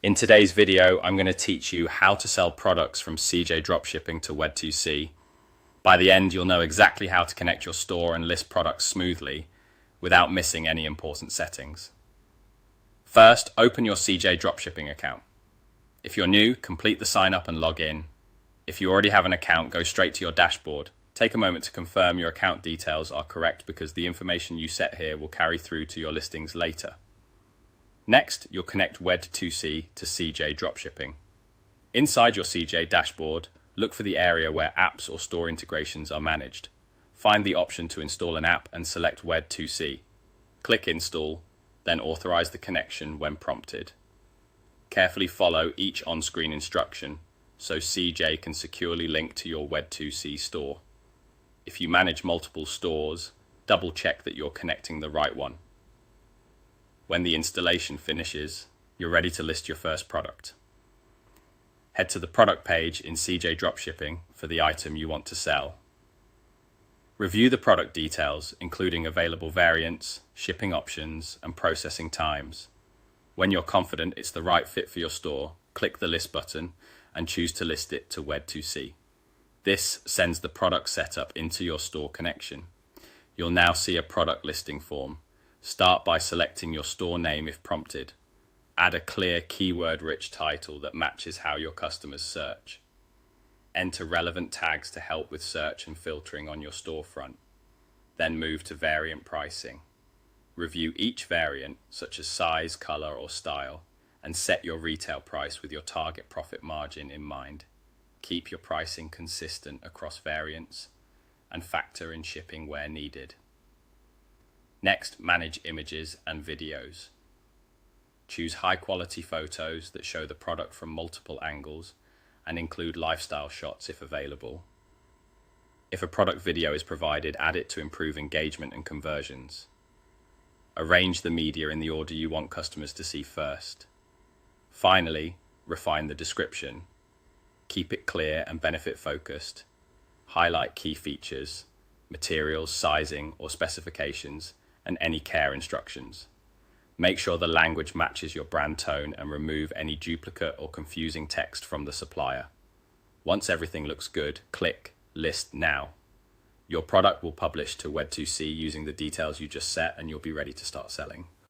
In today's video, I'm going to teach you how to sell products from CJ Dropshipping to Wed2C. By the end, you'll know exactly how to connect your store and list products smoothly without missing any important settings. First, open your CJ Dropshipping account. If you're new, complete the sign up and log in. If you already have an account, go straight to your dashboard. Take a moment to confirm your account details are correct because the information you set here will carry through to your listings later. Next, you'll connect Wed2C to CJ Dropshipping. Inside your CJ dashboard, look for the area where apps or store integrations are managed. Find the option to install an app and select Wed2C. Click Install, then authorize the connection when prompted. Carefully follow each on-screen instruction so CJ can securely link to your Wed2C store. If you manage multiple stores, double-check that you're connecting the right one. When the installation finishes, you're ready to list your first product. Head to the product page in CJ Dropshipping for the item you want to sell. Review the product details, including available variants, shipping options, and processing times. When you're confident it's the right fit for your store, click the List button and choose to list it to Wed2C. This sends the product setup into your store connection. You'll now see a product listing form. Start by selecting your store name if prompted. Add a clear keyword-rich title that matches how your customers search. Enter relevant tags to help with search and filtering on your storefront. Then move to variant pricing. Review each variant, such as size, color, or style, and set your retail price with your target profit margin in mind. Keep your pricing consistent across variants and factor in shipping where needed. Next, manage images and videos. Choose high-quality photos that show the product from multiple angles and include lifestyle shots if available. If a product video is provided, add it to improve engagement and conversions. Arrange the media in the order you want customers to see first. Finally, refine the description. Keep it clear and benefit-focused. Highlight key features, materials, sizing, or specifications, and any care instructions. Make sure the language matches your brand tone and remove any duplicate or confusing text from the supplier. Once everything looks good, click List Now. Your product will publish to Wed2C using the details you just set, and you'll be ready to start selling.